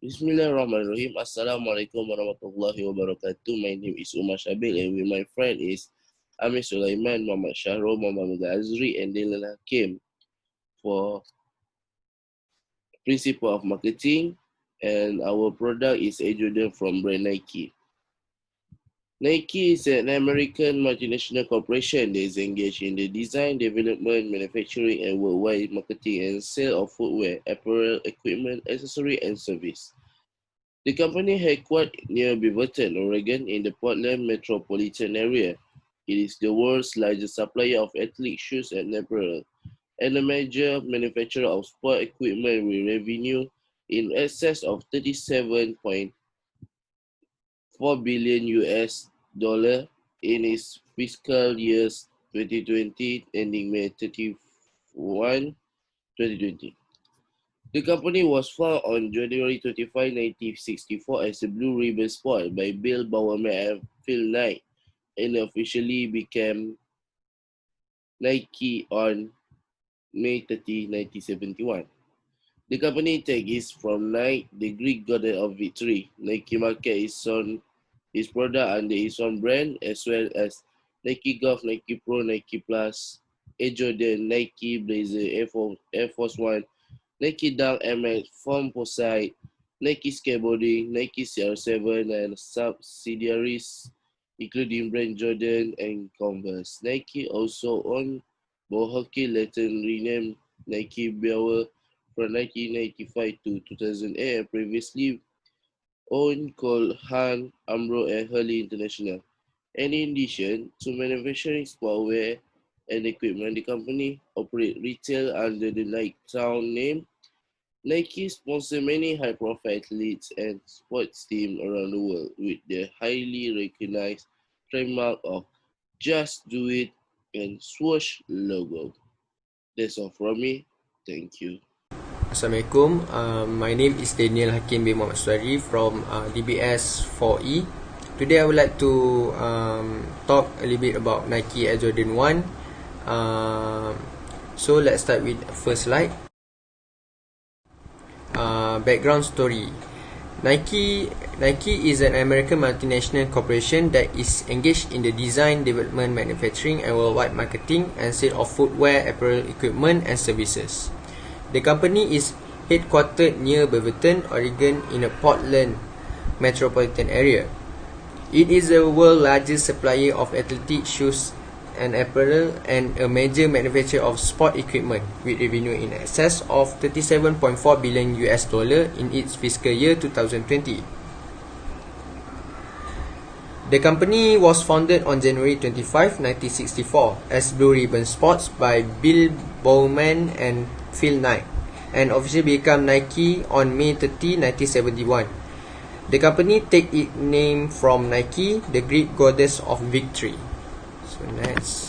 Bismillahirrahmanirrahim. Assalamualaikum warahmatullahi wabarakatuh. My name is Umar Shabil and with my friend is Amir Sulaiman, Muhammad Shahrul, Muhammad Azri and Dylan Hakim for Principle of Marketing, and our product is Air Jordan from brand Nike. Nike is an American multinational corporation that is engaged in the design, development, manufacturing, and worldwide marketing and sale of footwear, apparel, equipment, accessory, and service. The company headquartered near Beaverton, Oregon, in the Portland metropolitan area. It is the world's largest supplier of athletic shoes and apparel, and a major manufacturer of sport equipment with revenue in excess of 37.4 billion US dollar in its fiscal years 2020 ending May 31, 2020. The company was founded on January 25, 1964 as a Blue Ribbon Sport by Bill Bowerman and Phil Knight and officially became Nike on May 30, 1971. The company tag is from Nike, the Greek goddess of victory. Nike markets its product under its own brand as well as Nike Golf, Nike Pro, Nike Plus, Air Jordan, Nike Blazer, Air Force One, Nike Dunk MX, Foamposite, Nike Skateboarding, Nike CR7 and subsidiaries including brand Jordan and Converse. Nike also owned Bo Hockey, later renamed Nike Bauer from 1995 to 2008 and previously owned Cole Haan, Umbro and Hurley International. And in addition to manufacturing sportwear and equipment, the company operates retail under the Nike Town name. Nike sponsors many high-profile athletes and sports teams around the world with the highly recognized trademark of Just Do It and swoosh logo. That's all from me. Thank you. Assalamualaikum. My name is Daniel Hakim bin Muhammad Suari from DBS 4E. Today I would like to talk a little bit about Nike Air Jordan 1. So let's start with first slide. Background story. Nike is an American multinational corporation that is engaged in the design, development, manufacturing, and worldwide marketing and sale of footwear, apparel, equipment, and services. The company is headquartered near Beaverton, Oregon, in the Portland metropolitan area. It is the world's largest supplier of athletic shoes and apparel and a major manufacturer of sport equipment with revenue in excess of 37.4 billion US dollar in its fiscal year 2020. The company was founded on January 25, 1964 as Blue Ribbon Sports by Bill Bowerman and Phil Knight and officially became Nike on May 30, 1971. The company takes its name from Nike, the Greek goddess of victory. So next,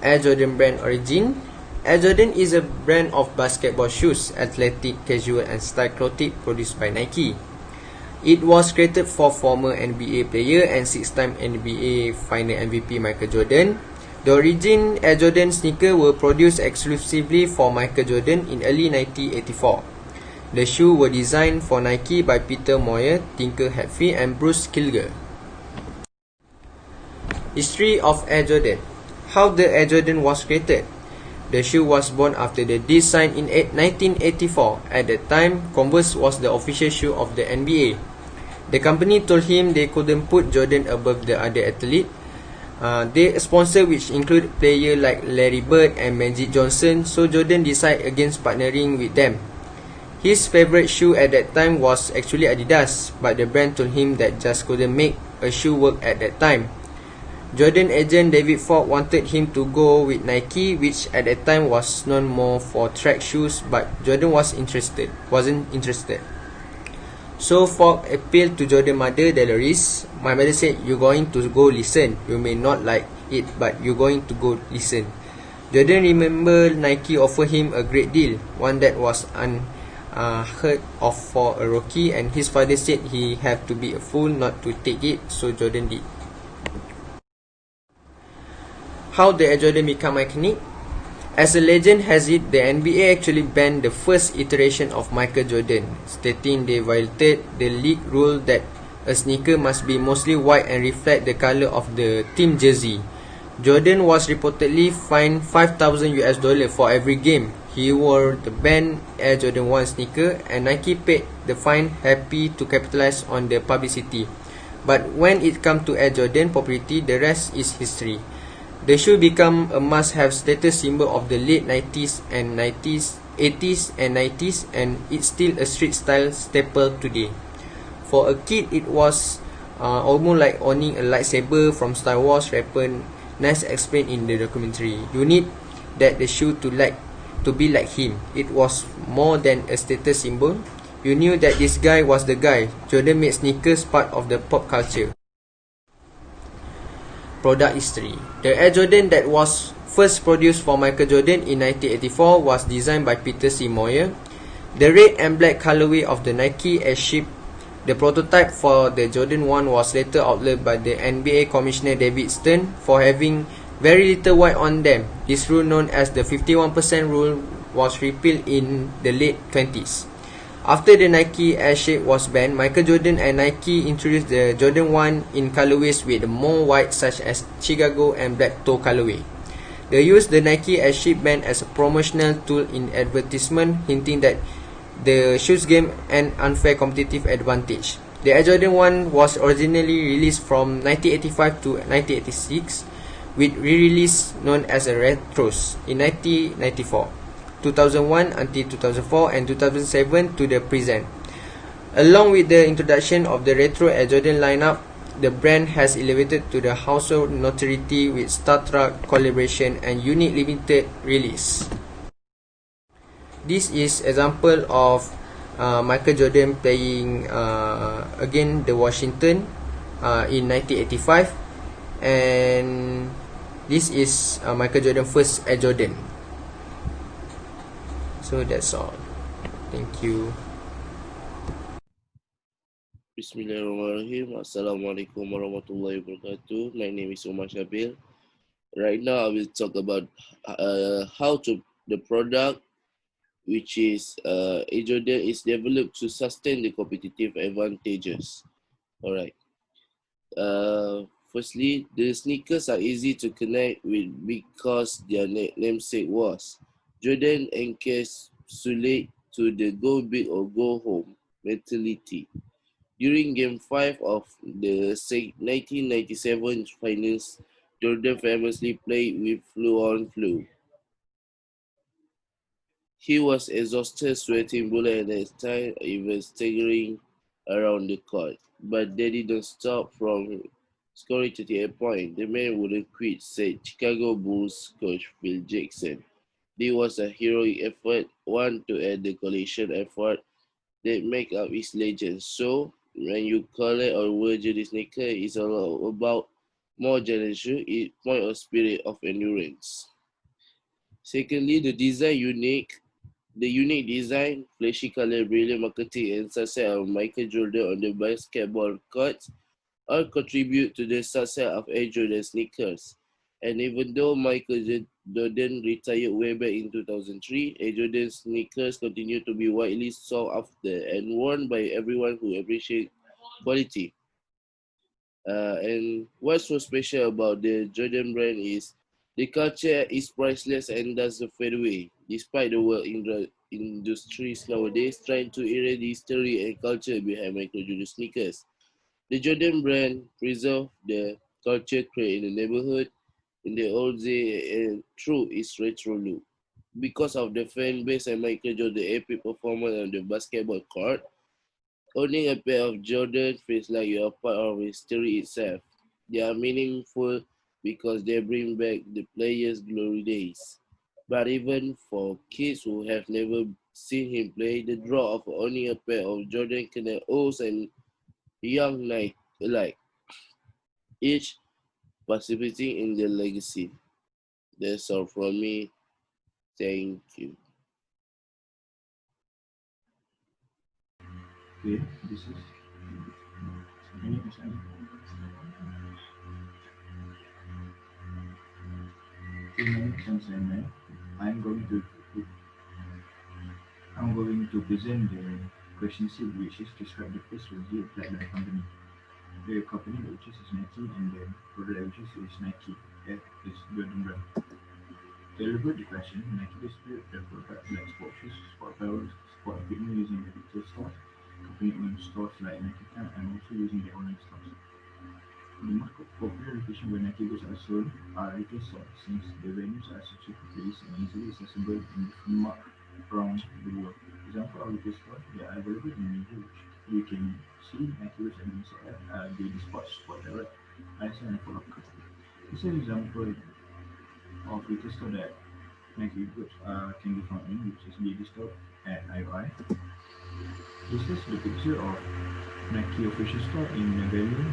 Air Jordan brand origin. Air Jordan is a brand of basketball shoes, athletic, casual and style clothing produced by Nike. It was created for former NBA player and six-time NBA final MVP Michael Jordan. The origin Air Jordan sneakers were produced exclusively for Michael Jordan in early 1984. The shoes were designed for Nike by Peter Moyer, Tinker Hatfield and Bruce Kilger. History of Air Jordan. How the Air Jordan was created. The shoe was born after the design in 1984. At that time, Converse was the official shoe of the NBA. The company told him they couldn't put Jordan above the other athlete. They sponsor which include players like Larry Bird and Magic Johnson, so Jordan decided against partnering with them. His favorite shoe at that time was actually Adidas, but the brand told him that just couldn't make a shoe work at that time. Jordan agent David Falk wanted him to go with Nike, which at that time was known more for track shoes, but Jordan wasn't interested. So Falk appealed to Jordan's mother, Dolores. My mother said, "You're going to go listen. You may not like it, but you're going to go listen." Jordan remembered Nike offered him a great deal, one that was unheard of for a rookie, and his father said he had to be a fool not to take it, so Jordan did. How the Air Jordan become iconic? As a legend has it, the NBA actually banned the first iteration of Michael Jordan, stating they violated the league rule that a sneaker must be mostly white and reflect the color of the team jersey. Jordan was reportedly fined 5,000 US dollar for every game he wore the banned Air Jordan 1 sneaker, and Nike paid the fine, happy to capitalize on the publicity. But when it comes to Air Jordan popularity, the rest is history. The shoe became a must-have status symbol of the late 90s and 80s and 90s, and it's still a street style staple today. For a kid, it was almost like owning a lightsaber from Star Wars weapon. Nice explained in the documentary. You need that the shoe to be like him. It was more than a status symbol. You knew that this guy was the guy. Jordan made sneakers part of the pop culture. Product history. The Air Jordan that was first produced for Michael Jordan in 1984 was designed by Peter C. Moyer. The red and black colorway of the Nike Air shipped. The prototype for the Jordan 1 was later outlawed by the NBA Commissioner David Stern for having very little white on them. This rule, known as the 51% rule, was repealed in the late 20s. After the Nike Air shape was banned, Michael Jordan and Nike introduced the Jordan 1 in colorways with more white, such as Chicago and black toe colorway. They used the Nike Air shape band as a promotional tool in advertisement, hinting that the shoes gave an unfair competitive advantage. The Air Jordan 1 was originally released from 1985 to 1986, with re-release known as a Retros in 1994. 2001 until 2004 and 2007 to the present. Along with the introduction of the retro Air Jordan lineup, the brand has elevated to the household notoriety with Star Trek collaboration and unique limited release. This is example of Michael Jordan playing again the Washington in 1985, and this is Michael Jordan first Air Jordan. So that's all. Thank you. Bismillahirrahmanirrahim. Assalamualaikum warahmatullahi wabarakatuh. My name is Omar Shabil. Right now, I will talk about the product, which is Air Jordan, is developed to sustain the competitive advantages. All right. Firstly, the sneakers are easy to connect with because their namesake was. Jordan encapsulate to the go big or go home mentality. During Game 5 of the 1997 finals, Jordan famously played with flu on flu. He was exhausted, sweating bullets, and at times even staggering around the court. But they didn't stop from scoring 38 points. The man wouldn't quit, said Chicago Bulls coach Phil Jackson. This was a heroic effort, one to add the collision effort that make up his legend. So, when you collect or wear Jordan sneaker, it's all about more generation, it point of spirit of endurance. Secondly, the unique design, flashy color, brilliant marketing, and success of Michael Jordan on the basketball court all contribute to the success of Air Jordan sneakers. And even though Michael Jordan retired way back in 2003, Air Jordan sneakers continue to be widely sought after and worn by everyone who appreciates quality. And what's so special about the Jordan brand is the culture is priceless and doesn't fade away, despite the world industries nowadays trying to erase the history and culture behind Michael Jordan sneakers. The Jordan brand preserves the culture created in the neighborhood in the old day and through its retro look. Because of the fan base and Michael Jordan epic performance on the basketball court, owning a pair of Jordan feels like you're part of history itself. They are meaningful because they bring back the players' glory days. But even for kids who have never seen him play, the draw of owning a pair of Jordan connect old and young knight alike, each participating in the legacy. That's all from me. Thank you. Okay, this is my name is Ali. Good morning, sunshine man. I'm going to I'm going to present the question C, which is describe the first strategy applied by a company. The company that we choose is Nike, and the product that we choose is Nike. Is Jordan brand. To elaborate the question, Nike distributes their products like sport shoes, sport apparel, sport equipment using their retail stores, company-owned stores like Nike Camp, and also using their online stores. The most popular location where Nike goods are sold are retail stores, since the venues are such a place and easily accessible in different markets around the world. Example of retail stores that are available in Asia, which you can see Nike goods are being sold at JD Sports, Sport Direct, ISO, and Foot Locker. This is an example of retail store that Nike goods can be found in, which is JD Store at IOI. This is the picture of Nike official store in Nagaland,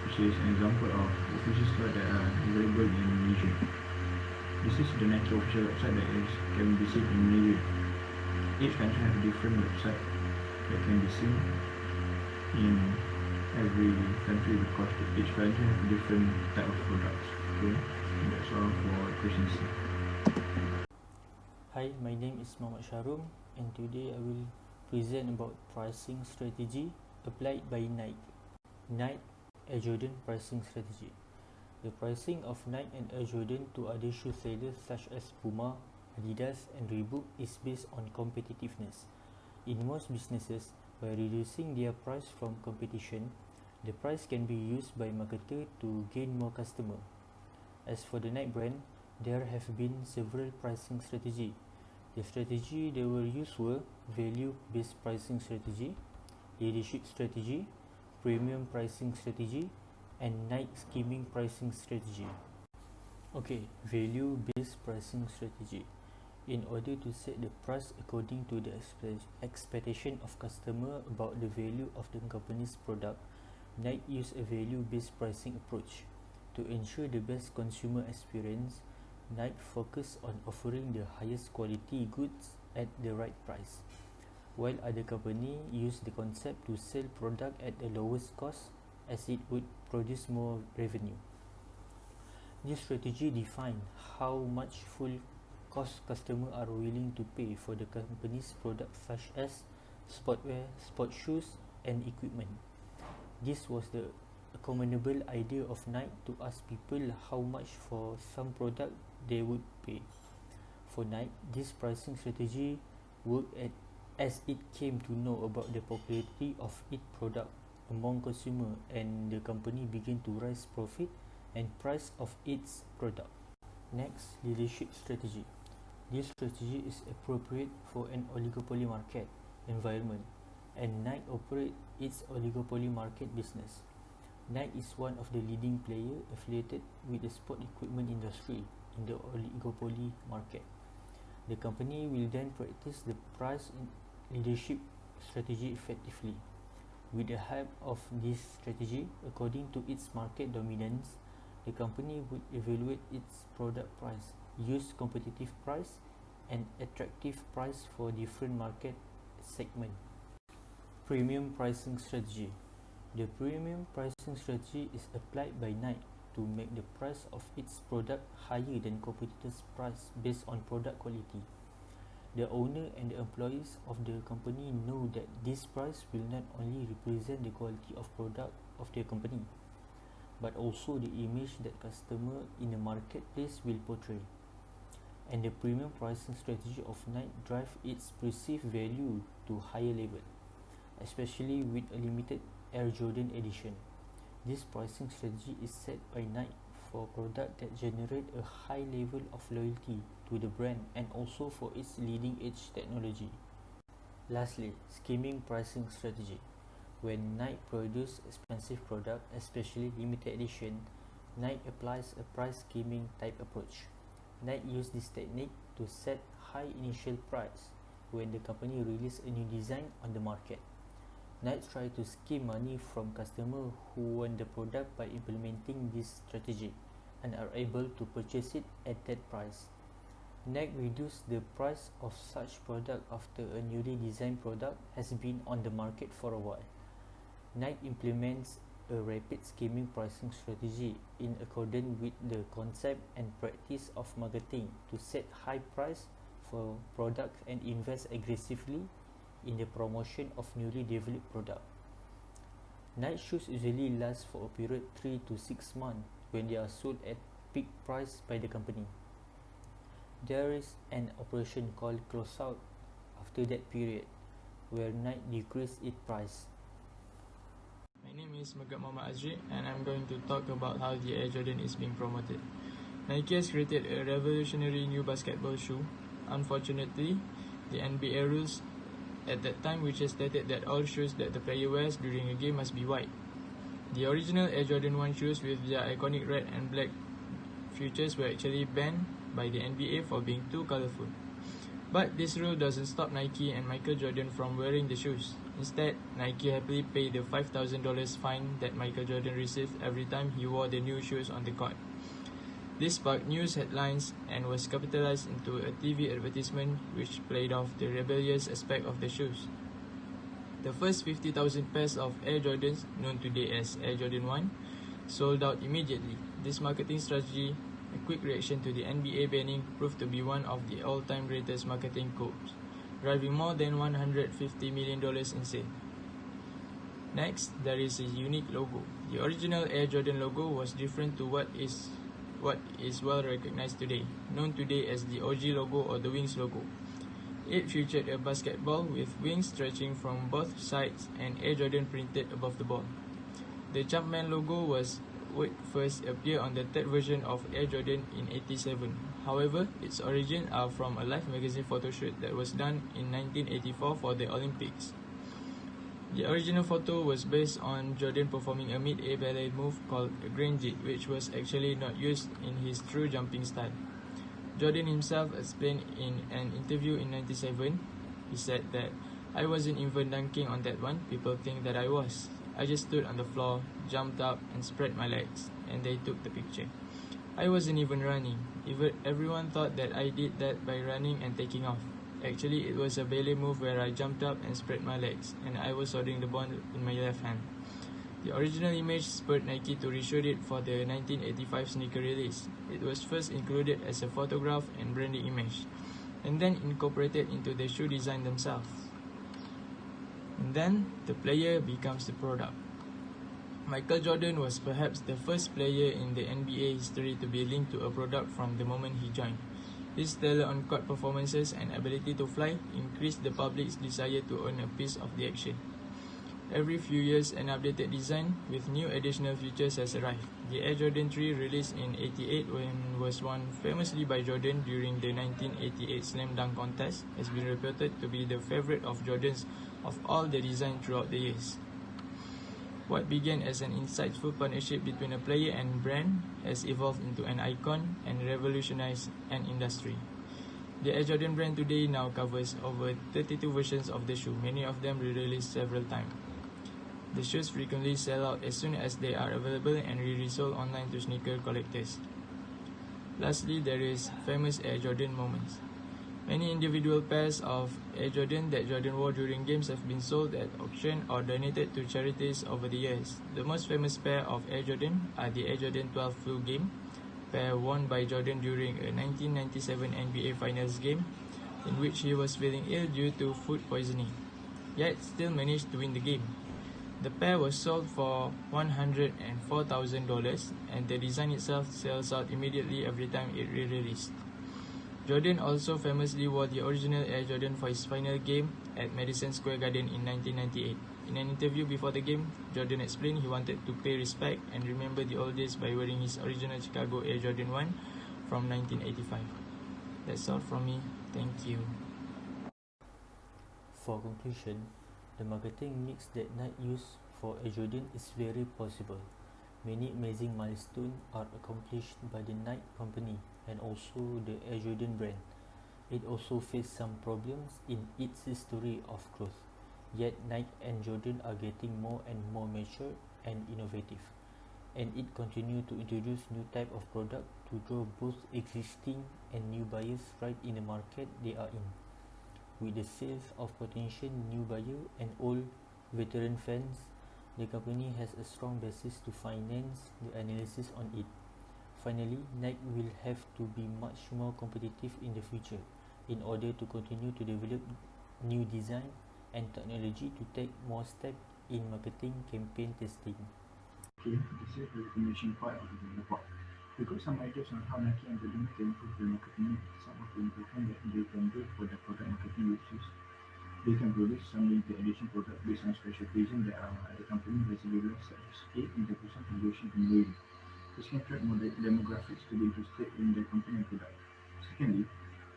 which is an example of official store that are available in Malaysia. This is the Nike official website that can be seen in Malaysia. Each country has a different website that can be seen in every country because each country has a different type of products. Okay, that's all for question C. Hi, my name is Muhammad Sharum, and today I will present about pricing strategy applied by Nike. Nike Air Jordan pricing strategy. The pricing of Nike and Air Jordan to other shoe sellers such as Puma, Adidas, and Reebok is based on competitiveness. In most businesses, by reducing their price from competition, the price can be used by marketer to gain more customer. As for the Nike brand, there have been several pricing strategy. The strategy they were used were value-based pricing strategy, leadership strategy, premium pricing strategy, and Nike skimming pricing strategy. Okay, value-based pricing strategy. In order to set the price according to the expectation of customer about the value of the company's product, Nike used a value-based pricing approach. To ensure the best consumer experience, Nike focused on offering the highest quality goods at the right price, while other companies use the concept to sell product at the lowest cost as it would produce more revenue. This strategy defines how much full cost customers are willing to pay for the company's products such as sportwear, sport shoes, and equipment. This was the commendable idea of Nike to ask people how much for some product they would pay. For Nike, this pricing strategy worked as it came to know about the popularity of its product among consumers, and the company began to raise profit and price of its product. Next, leadership strategy. This strategy is appropriate for an oligopoly market environment, and Nike operates its oligopoly market business. Nike is one of the leading players affiliated with the sport equipment industry in the oligopoly market. The company will then practice the price leadership strategy effectively. With the help of this strategy, according to its market dominance, the company would evaluate its product price, use competitive price, and attractive price for different market segments. Premium pricing strategy. The premium pricing strategy is applied by Nike to make the price of its product higher than competitors' price based on product quality. The owner and the employees of the company know that this price will not only represent the quality of product of their company, but also the image that customer in the marketplace will portray. And the premium pricing strategy of Nike drive its perceived value to higher level, especially with a limited Air Jordan edition. This pricing strategy is set by Nike for products that generate a high level of loyalty to the brand and also for its leading edge technology. Lastly, skimming pricing strategy. When Nike produces expensive product, especially limited edition, Nike applies a price skimming type approach. Nike uses this technique to set high initial price when the company releases a new design on the market. Nike tries to skim money from customers who want the product by implementing this strategy and are able to purchase it at that price. Nike reduces the price of such product after a newly designed product has been on the market for a while. Nike implements a rapid skimming pricing strategy in accordance with the concept and practice of marketing to set high price for products and invest aggressively in the promotion of newly developed product. Night shoes usually last for a period 3 to 6 months when they are sold at peak price by the company. There is an operation called closeout after that period, where Nike decreased its price. My name is Megat Muhammad Azri, and I'm going to talk about how the Air Jordan is being promoted. Nike has created a revolutionary new basketball shoe. Unfortunately, the NBA rules at that time which has stated that all shoes that the player wears during a game must be white. The original Air Jordan 1 shoes with their iconic red and black features were actually banned by the NBA for being too colorful. But this rule doesn't stop Nike and Michael Jordan from wearing the shoes. Instead, Nike happily paid the $5,000 fine that Michael Jordan received every time he wore the new shoes on the court. This sparked news headlines and was capitalized into a TV advertisement which played off the rebellious aspect of the shoes. The first 50,000 pairs of Air Jordans, known today as Air Jordan 1, sold out immediately. This marketing strategy, a quick reaction to the NBA banning, proved to be one of the all-time greatest marketing coups, driving more than $150 million in sales. Next, there is a unique logo. The original Air Jordan logo was different to what is well recognized today, known today as the OG logo or the Wings logo. It featured a basketball with wings stretching from both sides and Air Jordan printed above the ball. The Jumpman logo would first appear on the third version of Air Jordan in '87. However, its origins are from a Life magazine photo shoot that was done in 1984 for the Olympics. The original photo was based on Jordan performing a mid-air ballet move called a grand jig, which was actually not used in his true jumping style. Jordan himself explained in an interview in '97, he said that, "I wasn't even dunking on that one, people think that I was. I just stood on the floor, jumped up and spread my legs, and they took the picture. I wasn't even running. Everyone thought that I did that by running and taking off. Actually, it was a ballet move where I jumped up and spread my legs, and I was holding the ball in my left hand." The original image spurred Nike to reshoot it for the 1985 sneaker release. It was first included as a photograph and branding image, and then incorporated into the shoe design themselves. And then, the player becomes the product. Michael Jordan was perhaps the first player in the NBA history to be linked to a product from the moment he joined. His stellar on-court performances and ability to fly increased the public's desire to own a piece of the action. Every few years, an updated design with new additional features has arrived. The Air Jordan 3, released in '88 was worn famously by Jordan during the 1988 Slam Dunk Contest, has been reputed to be the favorite of Jordan's of all the designs throughout the years. What began as an insightful partnership between a player and brand has evolved into an icon and revolutionized an industry. The Air Jordan brand today now covers over 32 versions of the shoe, many of them re-released several times. The shoes frequently sell out as soon as they are available and re-resold online to sneaker collectors. Lastly, there is famous Air Jordan moments. Many individual pairs of Air Jordan that Jordan wore during games have been sold at auction or donated to charities over the years. The most famous pair of Air Jordan are the Air Jordan 12 Flu Game, pair worn by Jordan during a 1997 NBA Finals game, in which he was feeling ill due to food poisoning, yet still managed to win the game. The pair was sold for $104,000, and the design itself sells out immediately every time it re-released. Jordan also famously wore the original Air Jordan for his final game at Madison Square Garden in 1998. In an interview before the game, Jordan explained he wanted to pay respect and remember the old days by wearing his original Chicago Air Jordan 1 from 1985. That's all from me. Thank you. For conclusion, the marketing mix that Nike used for Air Jordan is very possible. Many amazing milestones are accomplished by the Nike company and also the Air Jordan brand. It also faced some problems in its history of growth. Yet Nike and Jordan are getting more and more mature and innovative, and it continues to introduce new type of product to draw both existing and new buyers right in the market they are in. With the sales of potential new buyer and old veteran fans, The company has a strong basis to finance the analysis on it. Finally, Nike will have to be much more competitive in the future in order to continue to develop new design and technology to take more steps in marketing campaign testing. Okay, this is the recommendation part of the report. We got some ideas on how Nike and Jordan can improve their marketing. Some of the improvement that they can do for the product marketing, which is they can produce some limited edition product based on special occasion that the company has developed, such as 8% celebration in Navy. This can attract more demographics to be interested in the company and product. Secondly,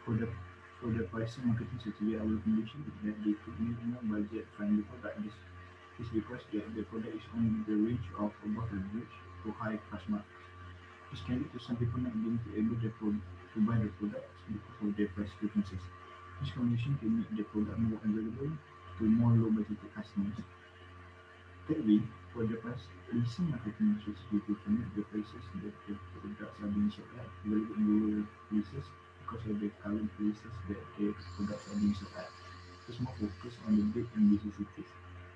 for the pricing marketing strategy, our recommendation is that they could make more budget-friendly product. This is because the product is on the range of above average to high price mark. This can lead to some people not being able to buy the products because of their price differences. This combination can make the product more available to more low-budgeted customers. Thirdly, for the pricing marketing strategy, to promote the prices that the products are being sold at available in lower places because of the current places that the products are being sold at. It's more focused on the big and busy cities.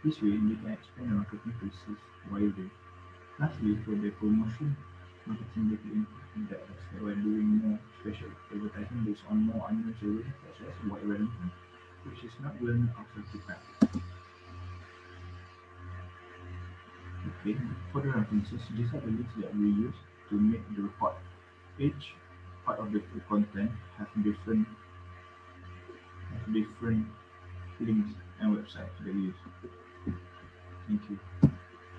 This way, they can expand the marketing places wider. Lastly, for the promotion marketing, they can improve that by doing more special advertising based on more unknown services such as white Wellington, which is not well known outside Japan. Okay, for the references, these are the links that we use to make the report. Each part of the content have different links and websites that we use. Thank you.